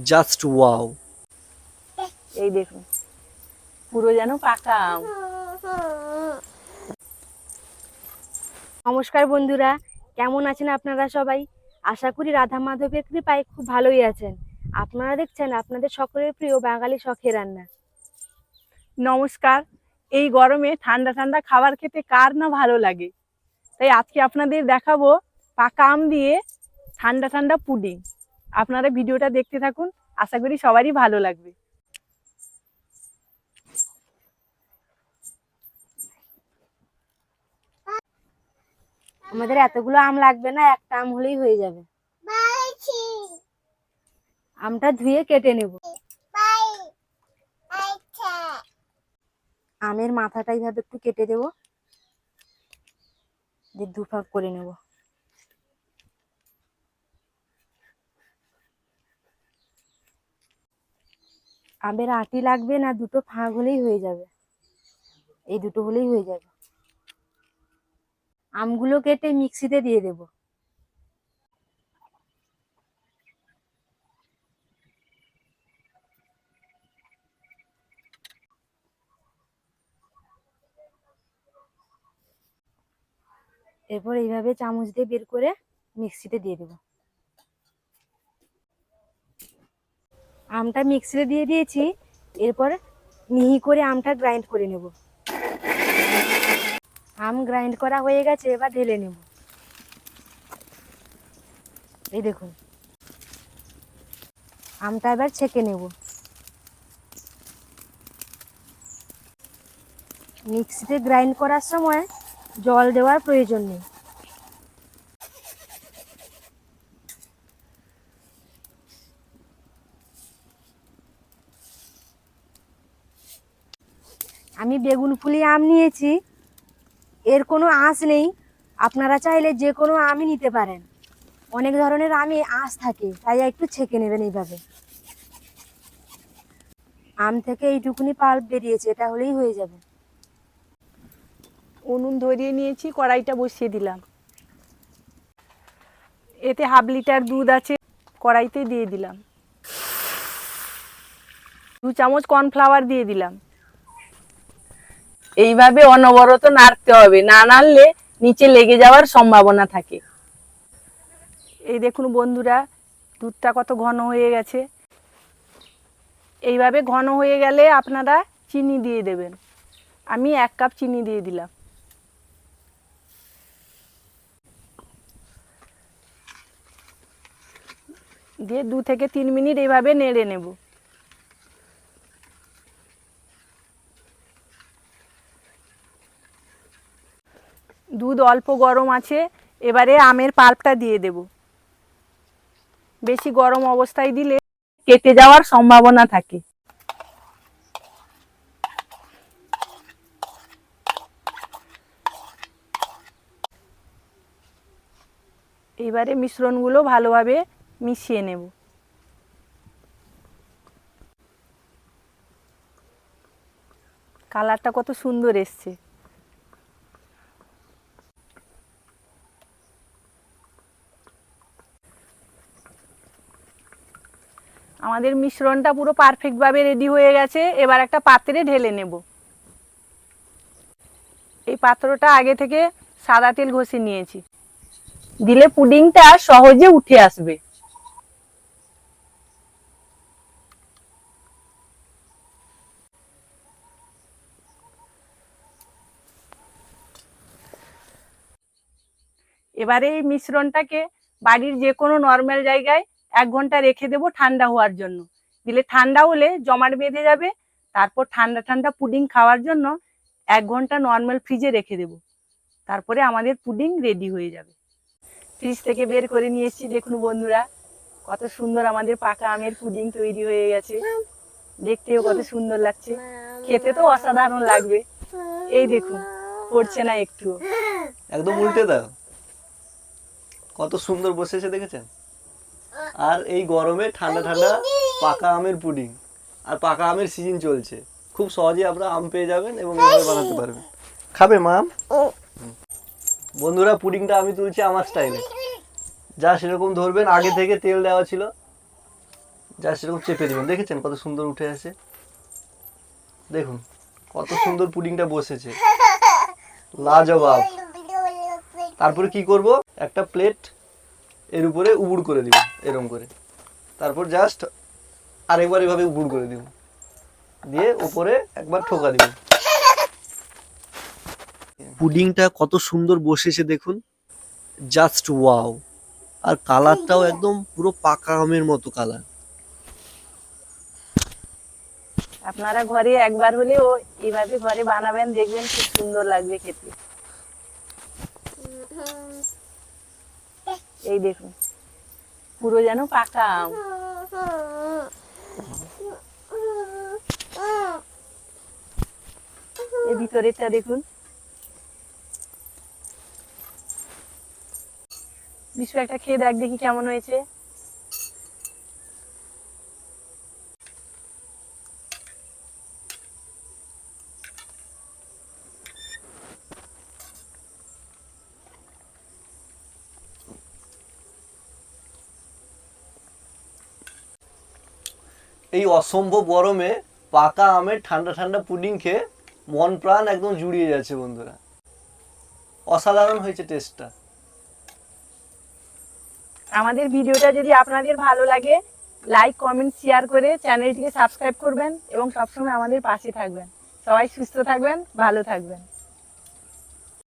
Just wow. এই দেখুন পুরো যেন পাকা আম। নমস্কার বন্ধুরা, কেমন আছেন আপনারা সবাই? আশা করি রাধা মাধবের কৃপায় খুব ভালোই আছেন। আপনারা দেখছেন আপনাদের সকলের প্রিয় বাঙালি শখের রান্না। নমস্কার। এই গরমে ঠান্ডা ঠান্ডা খাবার খেতে কার না ভালো লাগে, তাই আজকে আপনাদের দেখাবো পাকা আম দিয়ে ঠান্ডা ঠান্ডা পুডিং। আপনারা ভিডিওটা দেখতে থাকুন, আশা করি সবারই ভালো লাগবে। আমাদের এতগুলো আম লাগবে না, একটা আম হলেই হয়ে যাবে। আমটা ধুয়ে কেটে নেব। আমের মাথাটা এইভাবে একটু কেটে দেব, দিয়ে দুভাগ করে নেব। আমের আটি লাগবে না, দুটো ফাঁক হলেই হয়ে যাবে। এই দুটো হলেই হয়ে যাবে। আমগুলো কেটে মিক্সিতে দিয়ে দেব। এরপর এইভাবে চামচ দিয়ে বের করে মিক্সিতে দিয়ে দেব। আমটা মিক্সিতে দিয়ে দিয়েছি, এরপর মিহি করে আমটা গ্রাইন্ড করে নেব। আম গ্রাইন্ড করা হয়ে গেছে, এবার ঢেলে নেব। এই দেখুন, আমটা এবার ছেঁকে নেব। মিক্সিতে গ্রাইন্ড করার সময় জল দেওয়ার প্রয়োজন নেই। আমি বেগুন ফুলি আম নিয়েছি, এর কোনো আঁশ নেই। আপনারা চাইলে যে কোনো আমই নিতে পারেন। অনেক ধরনের আমে আঁশ থাকে, তাই একটু ছেঁকে নেবেন এইভাবে। আম থেকে এইটুকুনি পাল্প বেরিয়েছে, এটা হলেই হয়ে যাবে। উনুন ধরিয়ে নিয়েছি, কড়াইটা বসিয়ে দিলাম। এতে হাফ লিটার দুধ আছে, কড়াইতে দিয়ে দিলাম। 2 চামচ কর্নফ্লাওয়ার দিয়ে দিলাম। এইভাবে অনবরত নাড়তে হবে, না নাড়লে নিচে লেগে যাওয়ার সম্ভাবনা থাকে। এই দেখুন বন্ধুরা, দুধটা কত ঘন হয়ে গেছে। এইভাবে ঘন হয়ে গেলে আপনারা চিনি দিয়ে দেবেন। আমি 1 কাপ চিনি দিয়ে দিলাম। দিয়ে 2 থেকে 3 মিনিট এইভাবে নেড়ে নেব। দুধ অল্প গরম আছে, এবারে আমের পাল্পটা দিয়ে দেব। বেশি গরম অবস্থায় দিলে কেটে যাওয়ার সম্ভাবনা থাকে। এবারে মিশ্রণগুলো ভালোভাবে মিশিয়ে নেব। কালারটা কত সুন্দর এসছে। আমাদের মিশ্রণটা পুরো পারফেক্টভাবে রেডি হয়ে গেছে। এবার একটা পাত্রে ঢেলে নেব। এই পাত্রটা আগে থেকে সাদা তেল ঘষে নিয়েছি, দিলে পুডিংটা সহজে উঠে আসবে। এবারে এই মিশ্রণটাকে বাড়ির যে কোনো নর্মাল জায়গায় 1 ঘন্টা রেখে দেবো ঠান্ডা হওয়ার জন্য। দিলে ঠান্ডা হলে জমাট বেঁধে যাবে। তারপর ঠান্ডা ঠান্ডা পুডিং খাওয়ার জন্য 1 ঘন্টা নর্মাল ফ্রিজে রেখে দেবো। তারপরে আমাদের পুডিং রেডি হয়ে যাবে। ফ্রিজ থেকে বের করে নিয়ে এসেছি, দেখুন বন্ধুরা কত সুন্দর আমাদের পাকা আমের পুডিং তৈরি হয়ে গেছে। দেখতেও কত সুন্দর লাগছে, খেতে তো অসাধারণ লাগবে। এই দেখুন, পড়ছে না একটু। একদম উল্টে দাও, কত সুন্দর বসেছে দেখেছেন। আর এই গরমে ঠান্ডা ঠান্ডা পাকা আমের পুডিং, আর পাকা আমের সিজন চলছে, খুব সহজে আপনারা আম পেয়ে যাবেন এবং এভাবে বানাতে পারবেন। খাবে মা আম? বন্ধুরা, পুডিংটা আমি তুলছি আমার স্টাইলে। যা সেরকম ধরবেন, আগে থেকে তেল দেওয়া ছিল, জাস্ট এরকম চেপে দেবেন, দেখেছেন কত সুন্দর উঠে আসে, দেখুন কত সুন্দর পুডিংটা বসেছে, লাজবাব। তারপরে কি করব, একটা প্লেট এর উপরে উবুড় করে দিব এরকম করে, তারপর জাস্ট আরেকবার এভাবে উবুড় করে দিব, দিয়ে উপরে একবার ঠোকা দিব। পুডিংটা কত সুন্দর বসেছে দেখুন, জাস্ট ওয়াও। আর কালারটাও একদম পুরো পাকা আমের মতো কালার। আপনারা ঘরে একবার হলেও এইভাবে ঘরে বানাবেন, দেখবেন খুব সুন্দর লাগবে খেতে। এই দেখুন পুরো যেন পাকা আম। এই ভিতরেরটা দেখুন। বিশু একটা খেয়ে দেখ দেখি কেমন হয়েছে। এই অসম্ভব গরমে পাকা আমের ঠান্ডা ঠান্ডা পুডিং খেয়ে মন প্রাণ একদম জুড়িয়ে যাচ্ছে বন্ধুরা, অসাধারণ হয়েছে টেস্টটা। আমাদের ভিডিওটা যদি আপনাদের ভালো লাগে, লাইক কমেন্ট শেয়ার করে চ্যানেলটিকে সাবস্ক্রাইব করবেন এবং সবসময় আমাদের পাশে থাকবেন। সবাই সুস্থ থাকবেন, ভালো থাকবেন।